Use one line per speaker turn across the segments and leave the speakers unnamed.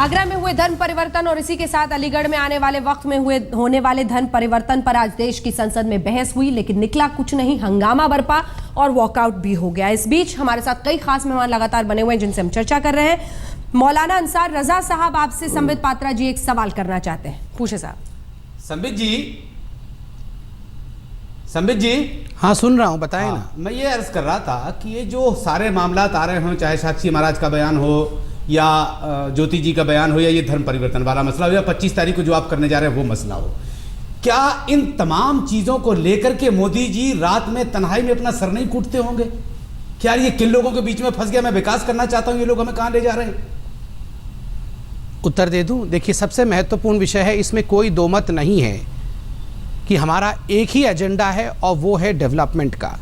आगरा में हुए धर्म परिवर्तन और इसी के साथ अलीगढ़ में आने वाले वक्त में होने वाले धर्म परिवर्तन पर आज देश की संसद में बहस हुई, लेकिन निकला कुछ नहीं, हंगामा बरपा और वॉकआउट भी हो गया। इस बीच हमारे साथ कई खास मेहमान लगातार बने हुए हैं जिनसे हम चर्चा कर रहे हैं। मौलाना अंसार रजा साहब, आपसे संबित पात्रा जी एक सवाल करना चाहते हैं, पूछे साहब।
संबित जी
हाँ सुन रहा हूँ, बताएं ना।
मैं ये अर्ज कर रहा था कि ये जो सारे मामलात आ रहे हों, चाहे साक्षी महाराज का बयान हो या ज्योति जी का बयान हो या ये धर्म परिवर्तन वाला मसला हो या 25 तारीख को जो आप करने जा रहे हैं वो मसला हो, क्या इन तमाम चीजों को लेकर के मोदी जी रात में तन्हाई में अपना सर नहीं कूटते होंगे? क्या ये किन लोगों के बीच में फंस गया, मैं विकास करना चाहता हूं, ये लोग हमें कहां ले जा रहे हैं?
उत्तर दे दूं? देखिए, सबसे महत्वपूर्ण विषय है, इसमें कोई दो मत नहीं है कि हमारा एक ही एजेंडा है और वो है डेवलपमेंट का।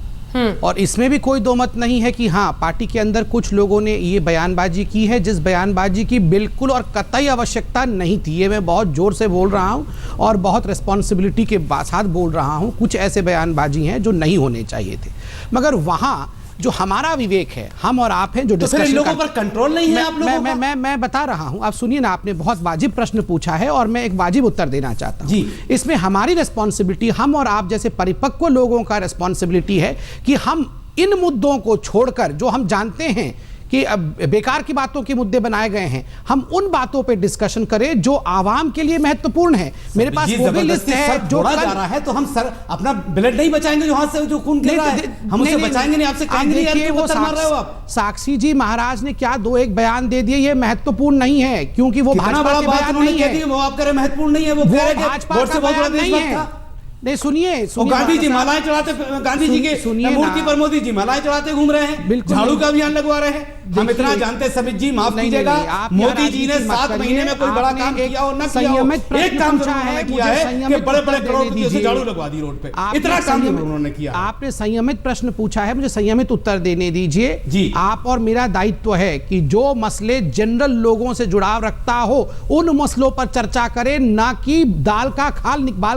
और इसमें भी कोई दो मत नहीं है कि हाँ, पार्टी के अंदर कुछ लोगों ने ये बयानबाजी की है जिस बयानबाजी की बिल्कुल और कतई आवश्यकता नहीं थी। ये मैं बहुत जोर से बोल रहा हूँ और बहुत रिस्पॉन्सिबिलिटी के साथ बोल रहा हूँ। कुछ ऐसे बयानबाजी हैं जो नहीं होने चाहिए थे, मगर वहाँ जो हमारा विवेक है, हम और आप हैं जो
तो फिर इन लोगों पर कंट्रोल नहीं है आप लोगों का?
मैं बता रहा हूं, आप सुनिए ना, आपने बहुत वाजिब प्रश्न पूछा है और मैं एक वाजिब उत्तर देना चाहता हूं। जी, इसमें हमारी रिस्पॉन्सिबिलिटी, हम और आप जैसे परिपक्व लोगों का रिस्पॉन्सिबिलिटी है कि हम इन मुद्दों को छोड़कर, जो हम जानते हैं कि अब बेकार की बातों के मुद्दे बनाए गए हैं, हम उन बातों पे डिस्कशन करें जो आवाम के लिए महत्वपूर्ण है। मेरे पास वो भी लिस्ट है जो
जा रहा है, तो हम सर अपना ब्लड नहीं बचाएंगे जो हाथ से जो खून गिर रहा है, हम उसे बचाएंगे नहीं। आपसे कहेंगे नहीं यार, वो मार रहे हो आप।
साक्षी जी महाराज ने क्या दो एक बयान दे दिए, ये महत्वपूर्ण नहीं है, क्योंकि वो भाजपा के बयान नहीं है।
वो आप कह रहे महत्वपूर्ण नहीं है, वो
भाजपा का बयान नहीं है। नहीं, सुनिए,
गांधी जी मालाएं चढ़ाते, गांधी जी के मूर्ति पर मोदी जी मालाएं चढ़ाते घूम रहे हैं, झाड़ू का अभियान लगवा रहे हैं। हम इतना जानते हैं संबित जी, माफ कीजिएगा, मोदी जी ने 7 महीने में कोई बड़ा काम किया हो ना किया हो, एक काम उन्होंने किया है कि बड़े-बड़े करोड़पतियों से झाड़ू लगवा दी रोड पे। इतना काम उन्होंने किया।
आपने संयमित प्रश्न पूछा है, मुझे संयमित उत्तर देने दीजिए जी। आप और मेरा दायित्व है कि जो मसले जनरल लोगों से जुड़ाव रखता हो उन मसलों पर चर्चा करें, ना कि बाल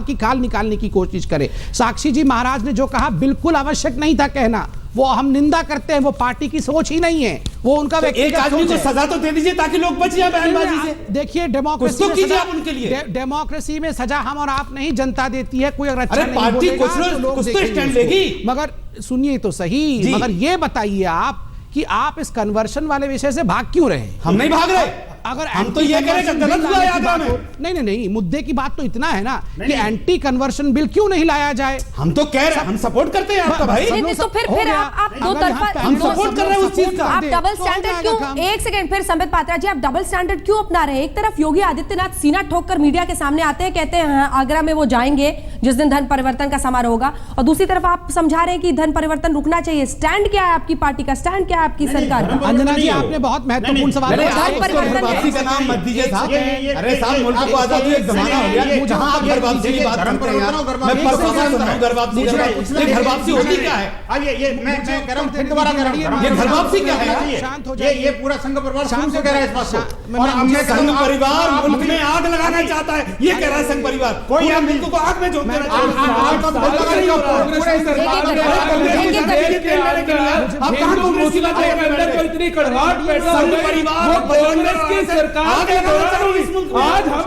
की खाल निकालने की कोशिश करें। साक्षी जी महाराज ने जो कहा बिल्कुल आवश्यक नहीं था कहना, वो हम निंदा करते हैं, वो पार्टी की सोच ही नहीं है, वो उनका
एक आदमी को सजा तो दे दीजिए ताकि लोग बच जाए बयानबाजी से।
देखिए, डेमोक्रेसी में सजा हम और आप नहीं, जनता देती है। कोई अगर अच्छा नहीं बोलेगा तो लोग देखेंगे। मगर सुनिए तो सही, मगर ये बताइए आप कि आप इस कन्वर्शन वाले विषय से भाग क्यों रहे?
हम नहीं भाग रहे,
अगर
हम तो ये कह रहे हैं गलत हुआ आगरा में।
नहीं, मुद्दे की बात तो इतना है ना कि एंटी कन्वर्शन बिल क्यों नहीं लाया जाए।
हम तो कह रहे हैं, हम सपोर्ट करते हैं आपका भाई।
तो फिर आप दो तरफा,
हम सपोर्ट कर रहे हैं उस चीज का।
आप डबल स्टैंडर्ड क्यों? एक सेकंड, फिर संबित पात्रा जी, आप डबल स्टैंडर्ड क्यों अपना रहे हैं? एक तरफ योगी आदित्यनाथ सीना ठोक कर मीडिया के सामने आते हैं, कहते हैं आगरा में वो जाएंगे जिस दिन धर्म परिवर्तन का समारोह होगा, और दूसरी तरफ आप समझा रहे हैं कि धर्म परिवर्तन रुकना चाहिए। स्टैंड क्या है आपकी पार्टी का? स्टैंड क्या है आपकी सरकार का?
अंजना जी, आपने बहुत महत्वपूर्ण सवाल
किया। अरे साहब, मुल्क को आजादी एक जमाना हो गया जहां आप घर वापसी की बात करते हैं यार। मैं परसों से सुना हूं घर वापसी, घर वापसी होती क्या है?
ये मैं कह रहा हूं, फिर दोबारा कह रहा हूं,
ये घर वापसी क्या है?
शांत हो जाइए।
ये पूरा संघ परिवार शांत से कह रहा है इस बात को,
और हमने संघ परिवार मुल्क में आग लगाना चाहता है, ये कह रहा है संघ परिवार। कोई हम मुल्क को आग में झोंक देना चाहता है।
इतनी कड़वाहट आज हम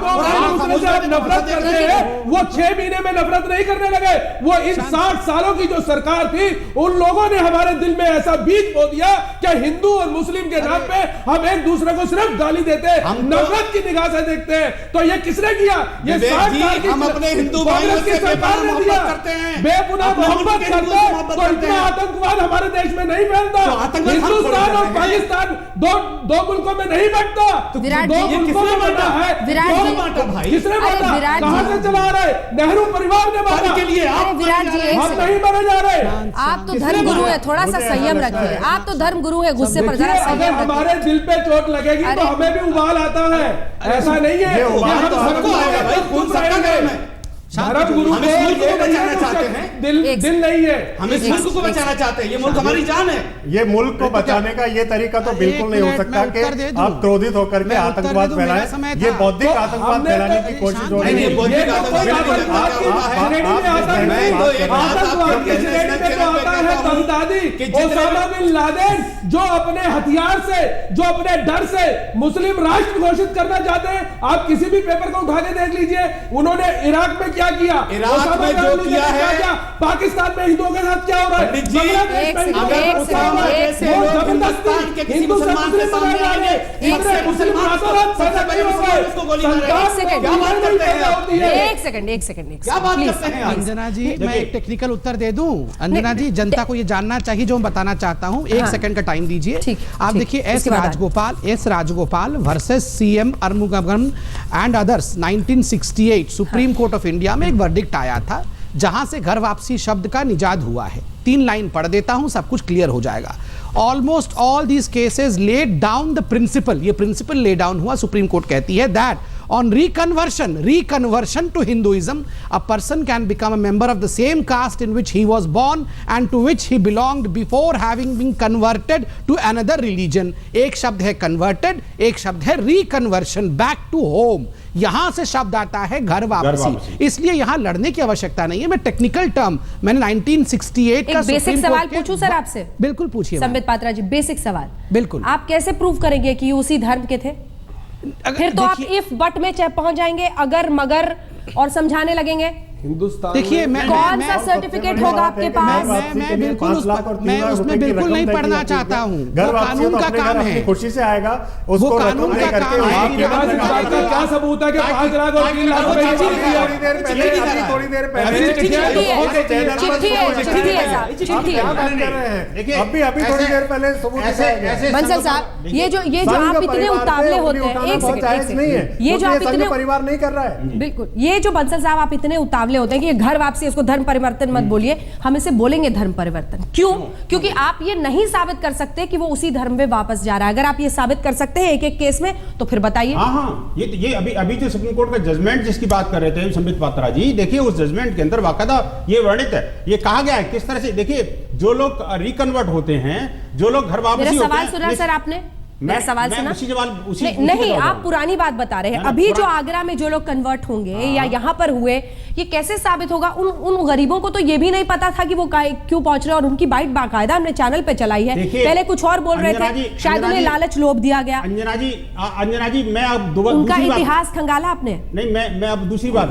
नफरत करते हैं, वो 6 महीने में नफरत नहीं करने लगे। वो इन 60 सालों की जो सरकार थी, उन लोगों ने हमारे दिल में ऐसा बीज बो दिया कि हिंदू और मुस्लिम के नाम पे हम एक दूसरे को सिर्फ गाली देते हैं, नफरत की निगाह से देखते हैं। तो ये किसने किया? ये 60 साल की
हम अपने हिंदू भाइयों
की सरकार ने दिया। बेगुनाह मोहब्बत करते तो इतना आतंकवाद हमारे देश में नहीं फैलता। हिंदुस्तान और पाकिस्तान दो मुल्कों में नहीं बैठता। दो मुल्कों में बैठा है। किसने बांटा? कहां से चला रहे? नेहरू परिवार ने बांटा के लिए।
आप विराट जी,
हम नहीं बने जा रहे।
आप तो धर्म गुरु है, थोड़ा सा संयम रखिए। आप तो धर्म गुरु है, गुस्से पर जरा संयम
रखिए। हमारे दिल पे चोट लगेगी तो हमें भी उबाल आता है, ऐसा नहीं है।
हम सबको आएगा भाई, कौन सा
धर्म गुरु
हम इस मुल्क को बचाना चाहते हैं।
दिल नहीं है,
हम इस मुल्क को बचाना चाहते हैं, ये मुल्क हमारी जान है।
ये मुल्क को बचाने का ये तरीका तो बिल्कुल नहीं हो सकता कि आप क्रोधित होकर के आतंकवाद फैलाएं। ये बौद्धिक आतंकवाद फैलाने की कोशिश हो रही है।
बौद्धिक आतंकवाद
ओसामा बिन लादेन जो अपने हथियार से, जो अपने डर से मुस्लिम राष्ट्र घोषित करना चाहते हैं। आप किसी भी पेपर को उठा के देख लीजिए, उन्होंने इराक में क्या किया,
इराक में जो किया है,
पाकिस्तान में हिंदुओं के साथ क्या हो रहा है, हिंदू से मुस्लिम बनाए जा रहे हैं, मुस्लिम
एक सेकंड
क्या बात करते हैं आप?
अंजना जी, मैं एक टेक्निकल उत्तर दे दूं। अंजना जी, जनता को ये जानना चाहिए जो मैं बताना चाहता हूं। एक सेकंड का टाइम दीजिए। आप देखिए, S Rajagopal versus CM Arumugam and others 1968 Supreme Court of India में एक वर्डिक्ट आया था, जहां से घर वापसी शब्द का निजात हुआ है। 3 लाइन पढ़ देता हूं, सब कुछ क्लियर हो जाएगा। Almost all these cases laid down the principle, ये प्रिंसिपल ले डाउन हुआ, सुप्रीम कोर्ट कहती है that on reconversion to Hinduism, a person can become a member of the same caste in which he was born and to which he belonged before having been converted to another religion. एक शब्द है converted, एक शब्द है reconversion, back to home. यहां से शब्द आता है घर वापसी। इसलिए यहां लड़ने की आवश्यकता नहीं है। मैं टेक्निकल टर्म, मैंने 1968 का
बेसिक सवाल पूछूं सर आपसे?
बिल्कुल पूछिए
संबित पात्रा जी, बेसिक सवाल।
बिल्कुल।
आप कैसे प्रूव करेंगे कि उसी धर्म के थे? फिर तो आप इफ बट में पहुंच जाएंगे, अगर मगर और समझाने लगेगे।
हिंदुस्तान
देखिए, मैं
कौन सा सर्टिफिकेट होगा आपके पास?
मैं उसमें बिल्कुल नहीं पढ़ना चाहता हूँ। वो कानून का काम है,
खुशी से आएगा,
वो
उसको
कानून का काम है।
आपके पास इस बात का क्या सबूत है कि 5 लाख और 3 लाख रुपए
थोड़ी देर पहले अभी थोड़ी देर पहले सबूत।
बंसल साहब, ये जो आप इतने उतावले होते हैं, एक सेकंड, ये जो आप इतने
परिवार नहीं कर रहा है,
बिल्कुल, ये जो बंसल साहब आप इतने उतावले होते हैं कि ये घर वापसी, इसको धर्म परिवर्तन मत बोलिए, हम इसे बोलेंगे धर्म परिवर्तन। क्यों? क्योंकि आप ये नहीं साबित कर सकते कि वो उसी धर्म में वापस जा रहा है। अगर आप ये साबित कर सकते हैं एक-एक केस में, तो फिर बताइए।
हाँ, ये अभी जो सुप्रीम कोर्ट का जजमेंट जिसकी बात कर रहे थे संबित पात्रा जी, देखिए उस जजमेंट के अंदर बाकायदा ये वर्णित है, ये कहा गया है किस तरह से। देखिए, जो लोग रिकन्वर्ट होते हैं, जो लोग घर वापसी होते हैं।
सवाल सुना सर आपने? मेरा सवाल सुना?
उसी
नहीं, आप पुरानी बात बता रहे हैं। अभी जो आगरा में जो लोग कन्वर्ट होंगे या यहाँ पर हुए, ये कैसे साबित होगा? उन गरीबों को तो ये भी नहीं पता था कि वो क्यों पहुंच रहे हैं, और उनकी बाइट बाकायदा हमने चैनल पे चलाई है। पहले कुछ और बोल रहे थे, शायद उन्हें लालच लोभ दिया गया।
अंजना जी, मैं अब
उनका इतिहास खंगाला आपने?
नहीं, मैं अब दूसरी बात,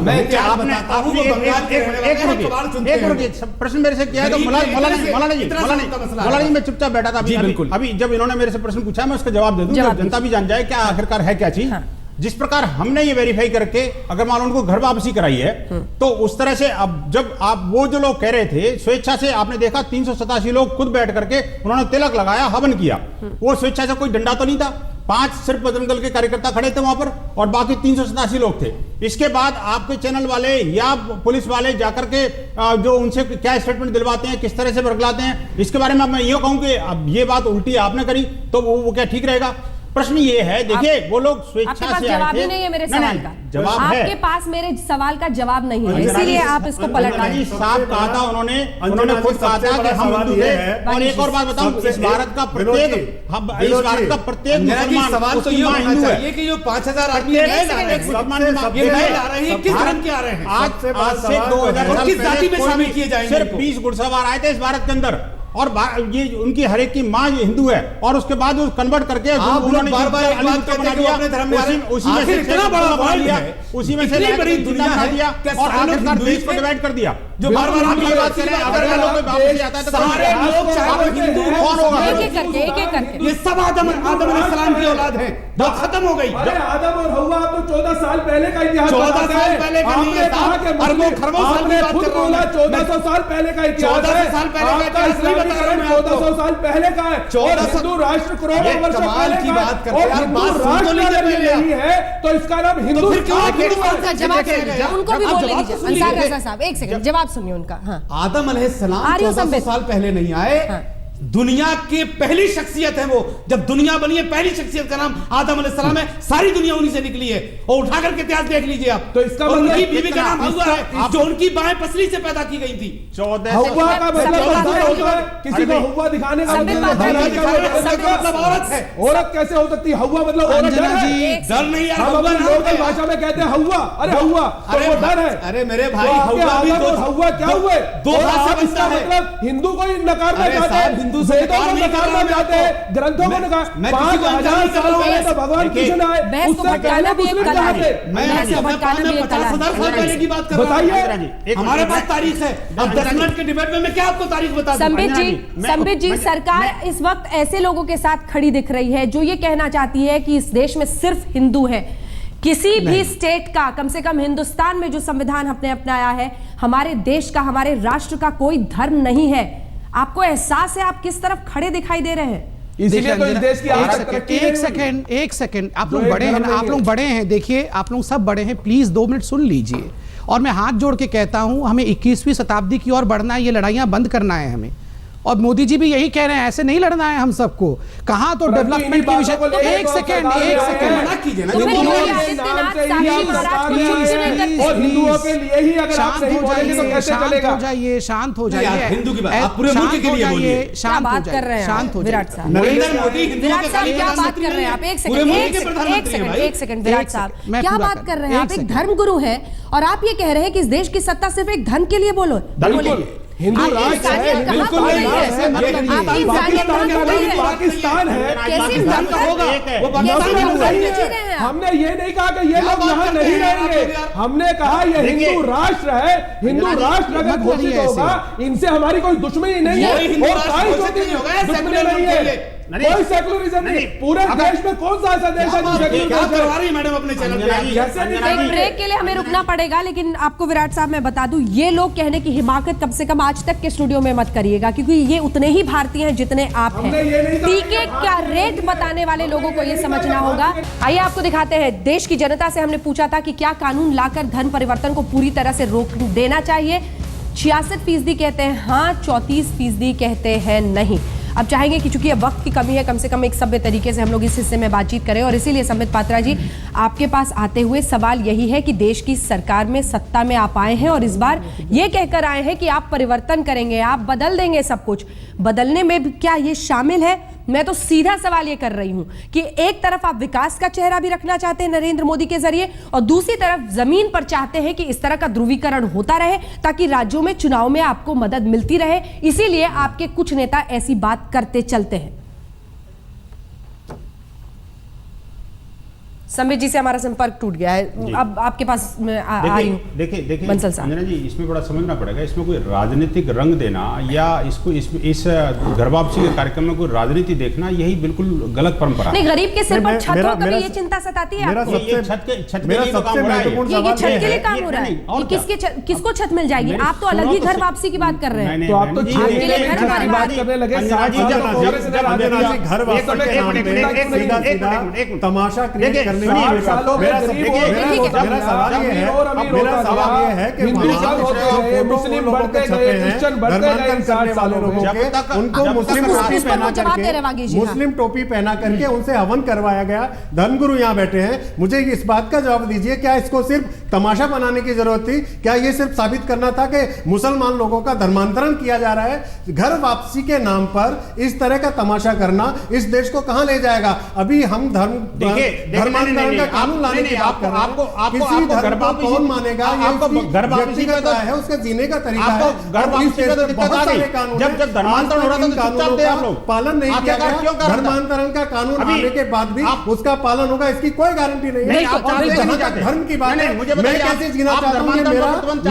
प्रश्न मेरे से किया है तो मौलाना जी मैं चुपचाप बैठा था अभी जब इन्होंने मेरे से प्रश्न पूछा, मैं उसका जवाब दे दूं, जनता भी जान जाए क्या आखिरकार है क्या चीज। जिस प्रकार हमने ये वेरीफाई करके अगर मान लो उनको घर वापसी कराई है, तो उस तरह से अब जब आप वो जो लोग कह रहे थे स्वेच्छा से, आपने देखा 387 लोग खुद बैठ करके उन्होंने तिलक लगाया, हवन किया। वो स्वेच्छा से, कोई डंडा तो नहीं था। 5 सिर्फ बजरंग दल के कार्यकर्ता खड़े थे वहां पर, और बाकी 387 लोग थे। इसके बाद आपके चैनल वाले या पुलिस वाले जाकर के जो उनसे क्या स्टेटमेंट दिलवाते हैं, किस तरह से बरगलाते हैं, इसके बारे में मैं ये कहूं कि अब ये बात उल्टी आपने करी तो वो क्या ठीक रहेगा? प्रश्न ये है, देखिए वो लोग स्वेच्छा से आए थे।
जवाब ही नहीं है मेरे सवाल का।
जवाब है
आपके पास मेरे सवाल का जवाब नहीं है, इसीलिए आप इसको पलट रहे हैं।
साफ कहा था उन्होंने खुद कहा था कि हम हिंदू थे। और एक और बात बताऊं, इस भारत का प्रत्येक मुसलमान
सवाल तो ये होना चाहिए कि जो 5000 आदमी है, किस धर्म के आ रहे हैं?
आज से 2000 साल
किस जाति में शामिल किए जाएंगे?
सिर्फ 20 घुड़सवार आए थे इस भारत के अंदर, और ये उनकी हर एक की माँ हिंदू है, और उसके बाद वो कन्वर्ट करके उन्होंने
बार-बार एक बात कहते हैं कि वो अपने धर्म में आ रहे हैं।
उसी में से
इतना बड़ा वर्ल्ड है,
उसी में से
बड़ी दुनिया है,
और आखिरकार देश को डिवाइड कर दिया।
जो बार-बार हम ये बात करें, अगर लोग वापस आता है तो सारे लोग चाहे हिंदू कौन होगा?
एक-एक करके
ये सब आदम अलैहिस्सलाम की औलाद है, वो खत्म हो गई।
अरे आदम और हव्वा आप तो 14 साल पहले का इतिहास
14 साल पहले का नहीं है, अरबों खरबों साल की बात कर रहा हूं।
1400 साल पहले का इतिहास है।
1400 साल पहले का इतिहास नहीं बता रहा मैं,
1400 साल पहले का है।
1400
हिंदू राष्ट्र करोड़ों वर्ष
कमाल
पहले
की
का
बात
है,
कर रहे
और
हैं।
हिंदू
बात सुन तो
राष्ट्र
लीजिए
नहीं है तो इसका नाम हिंदू।
फिर क्यों
उनका जवाब सुनिए, उनको भी बोलने दीजिए। अंसार रजा साहब, एक सेकंड जवाब सुनिए उनका। हाँ,
आदम अलैहिस्सलाम 1400 साल पहले नहीं आए, दुनिया की पहली शख्सियत है वो, जब दुनिया बनी है पहली शख्सियत का नाम आदम अलैहिस्सलाम है, सारी दुनिया उन्हीं से निकली है। और उठा करके इतिहास देख लीजिए आप,
तो इसका
और
मतलब
उनकी बीवी का नाम हव्वा है, जो उनकी बाएं पसली से पैदा की गई थी।
14
हव्वा का मतलब होता है किसी को हव्वा दिखाने का
मतलब औरत है।
औरत कैसे हो सकती है? हव्वा मतलब औरत
अंजना
है?
जी,
डर नहीं यार,
हम अपनी लोकल भाषा में कहते हैं हव्वा। अरे हव्वा तो वो डर है।
अरे मेरे भाई
तो आपके
हव्वा भी
आदम और हव्वा क्या हुए?
दो
और
भाषा
आप
बनता
इसका
है।
मतलब हिंदू को ही नकारना
अरे
चाहते
साहब,
हैं,
हिंदू से
वेदों को
नहीं कर
नकारना
रहा मैं
चाहते हैं,
आपको।
ग्रंथों को नकार।
मैं किसी को
5000 साल पहले तो भगवान कृष्ण आए,
बहस को
उससे
भटकाना
पहले
भी एक
मुस्लिम
कला
कहाँ
है।
थे?
मैं
बहस को भटकाना भी एक कला है।
50,000 साल पहले की बात कर रहा हूं।
बताइए,
हमारे पास तारीख है। अब 10 मिनट के डिबेट में मैं क्या आपको तारीख बता दूं?
संबित जी, सरकार इस वक्त ऐसे लोगों के साथ खड़ी दिख रही है जो ये कहना चाहती है कि इस देश में सिर्फ हिंदू है। किसी भी स्टेट का, कम से कम हिंदुस्तान में जो संविधान हमने अपनाया है, हमारे देश का, हमारे राष्ट्र का कोई धर्म नहीं है। आपको एहसास है आप किस तरफ खड़े दिखाई दे रहे हैं?
इसीलिए तो इस देश की आज तक तरक्की नहीं हुई।
एक सेकंड, आप लोग बड़े हैं ना, आप लोग बड़े हैं, देखिए आप लोग सब बड़े हैं, प्लीज 2 मिनट सुन लीजिए। और मैं हाथ जोड़ के कहता हूं, हमें 21वीं शताब्दी की ओर बढ़ना है, ये लड़ाइयां बंद करना है हमें। और मोदी जी भी यही कह रहे हैं, ऐसे नहीं लड़ना है हम सबको। कहाँ तो डेवलपमेंट के विषय। एक सेकंड
मना कीजिए ना।
और हिंदुओं के लिए ही अगर आप सही बोलेंगे तो कैसे चलेगा?
शांत हो जाइए,
हिंदू की बात आप पूरे मुल्क के लिए बोलिए।
शांत
बात कर रहे हैं
शांत हो
विराट साहब।
नरेंद्र मोदी हिंदुओं
विराट
के
साहब क्या बात कर रहे हैं आप? एक सेकंड विराट साहब, क्या बात कर रहे हैं आप? एक धर्मगुरु है और आप ये कह रहे हैं कि इस देश की सत्ता सिर्फ एक धन के लिए बोलो।
बिल्कुल हिंदू राष्ट्र है, बिल्कुल नहीं पाकिस्तान है। हमने ये नहीं कहा कि ये लोग यहाँ नहीं रहेंगे, हमने कहा ये हिंदू राष्ट्र है। हिंदू राष्ट्र अगर घोषित होगा, इनसे हमारी कोई दुश्मनी नहीं है, दुश्मनी नहीं है, कोई सेकुलरिज्म नहीं। पूरे देश में कौन सा ऐसा देश है जो सेकुलर?
मैडम अपने चैनल
एक ब्रेक के लिए हमें रुकना पड़ेगा, लेकिन आपको विराट साहब मैं बता दूं, ये लोग कहने की हिमाकत कम से कम आज तक के स्टूडियो में मत करिएगा, क्योंकि ये उतने ही भारतीय हैं जितने आप हैं। टीके का रेट बताने वाले लोगों को ये समझना होगा। आइए आपको दिखाते हैं, देश की जनता से हमने पूछा था कि क्या कानून लाकर धन परिवर्तन को पूरी तरह से रोक देना चाहिए। 66% कहते हैं हाँ, 34% कहते हैं नहीं। अब चाहेंगे कि चूंकि अब वक्त की कमी है, कम से कम एक सभ्य तरीके से हम लोग इस हिस्से में बातचीत करें, और इसीलिए संबित पात्रा जी आपके पास आते हुए सवाल यही है कि देश की सरकार में सत्ता में आप आए हैं और इस बार ये कहकर आए हैं कि आप परिवर्तन करेंगे, आप बदल देंगे सब कुछ। बदलने में भी क्या ये शामिल है? मैं तो सीधा सवाल ये कर रही हूं कि एक तरफ आप विकास का चेहरा भी रखना चाहते हैं नरेंद्र मोदी के जरिए, और दूसरी तरफ जमीन पर चाहते हैं कि इस तरह का ध्रुवीकरण होता रहे ताकि राज्यों में चुनाव में आपको मदद मिलती रहे। इसीलिए आपके कुछ नेता ऐसी बात करते चलते हैं। संबित जी से हमारा संपर्क टूट गया है, अब आपके पास आ रही हूं।
देखिए
बंसल साहब,
अंजना जी, इसमें बड़ा समझना पड़ेगा, इसमें कोई राजनीतिक रंग देना या इसको इस घर वापसी के कार्यक्रम में कोई राजनीति देखना, यही बिल्कुल गलत परंपरा।
नहीं, गरीब के सिर पर छत हो, कभी ये चिंता सताती है आपको?
ये छत के लिए तो काम हो रहा है,
ये छत के लिए काम हो रहा है। किसको छत मिल जाएगी? आप तो अलग ही घर वापसी की बात कर रहे हैं।
तो आप तो आपके लिए घर वाली बात करने लगे।
घर वापसी के नाम पे तमाशा क्रिएट करने। मेरा सवाल ये है कि मुस्लिम बढ़ते गए, क्रिश्चियन बढ़ते गए, उनको मुस्लिम टोपी पहना करके उनसे हवन करवाया गया। धर्मगुरु यहाँ बैठे हैं, मुझे इस बात का जवाब दीजिए, क्या इसको सिर्फ तमाशा बनाने की जरूरत थी? क्या ये सिर्फ साबित करना था कि मुसलमान लोगों का धर्मांतरण किया जा रहा है? घर वापसी के नाम पर इस तरह का तमाशा करना इस देश को कहां ले जाएगा? अभी हम धर्मांतरण का कानून लाने की बात कर रहे हैं। किसी धर्म को कौन मानेगा? व्यक्तिगत है, उसके जीने का तरीका है। बहुत सारे कानून
जब धर्मांतरण हो रहा था कानूनों का
पालन नहीं किया गया। धर्मांतरण का कानून आने के बाद भी उसका पालन होगा, इसकी कोई गारंटी नहीं है। जहां तक धर्म की बात है, मैं कैसे जीना चाहता हूं, ये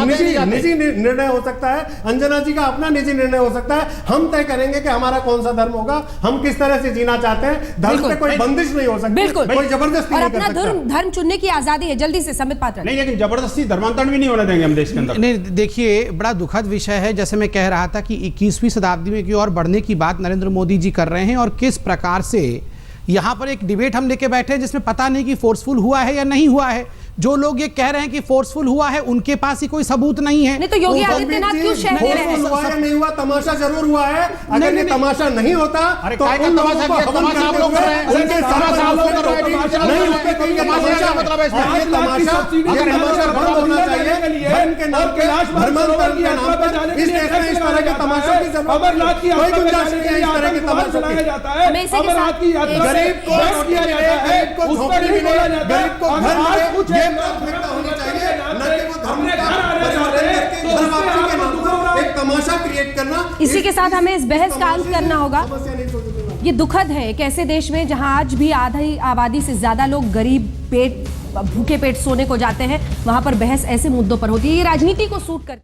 मेरा निजी निर्णय हो सकता है, अंजना जी का अपना निजी निर्णय हो सकता है। हम तय करेंगे कि हमारा कौन सा धर्म होगा, हम किस तरह से जीना चाहते हैं। धर्म पे कोई बंदिश नहीं हो सकती, कोई जबरदस्ती नहीं कर सकता।
धर्म चुनने की आजादी है। जल्दी से संबित पात्रा।
नहीं, लेकिन जबरदस्ती धर्मांतरण भी नहीं होने देंगे हम देश के अंदर।
नहीं, देखिए बड़ा दुखद विषय है। जैसे मैं कह रहा था कि 21वीं शताब्दी में की ओर बढ़ने की बात नरेंद्र मोदी जी कर रहे हैं, और किस प्रकार से यहाँ पर एक डिबेट हम लेके बैठे हैं जिसमें पता नहीं कि फोर्सफुल हुआ है या नहीं हुआ है, जो लोग ये कह रहे हैं कि फोर्सफुल हुआ है उनके पास ही कोई सबूत नहीं है।
नहीं तो योगी आदित्यनाथ क्यों शहर में रहे?
हुआ या नहीं हुआ, तमाशा जरूर हुआ है। अगर ये तमाशा नहीं होता तो उन लोगों को हवन
तमाशा आप लोग कर रहे हैं,
उनके
तमाशा आप लोग कर रहे हैं,
नहीं होते तो ये तमाशा मतलब है। ये तमाशा अगर तमाशा बंद होना चाहिए, धर्म के नाम पे धर्मांतरण के नाम पे इस देश में इस तरह के तमाशों की जरूरत नहीं। कोई गुंजाइश नहीं है इस तरह के तमाशों की।
हमें इसी के साथ
गरीब को किया जाता है, गरीब को झोंपड़ी मिले, गरीब को घर मिले, ये प्राथमिकता होनी चाहिए, न कि वो धर्म का धर्म वापसी के नाम पर एक तमाशा क्रिएट करना।
इसी के साथ हमें इस बहस का अंत करना होगा। ये दुखद है एक ऐसे देश में जहां आज भी आधी आबादी से ज्यादा लोग गरीब पेट भूखे पेट सोने को जाते हैं, वहां पर बहस ऐसे मुद्दों पर होती है। ये राजनीति को सूट कर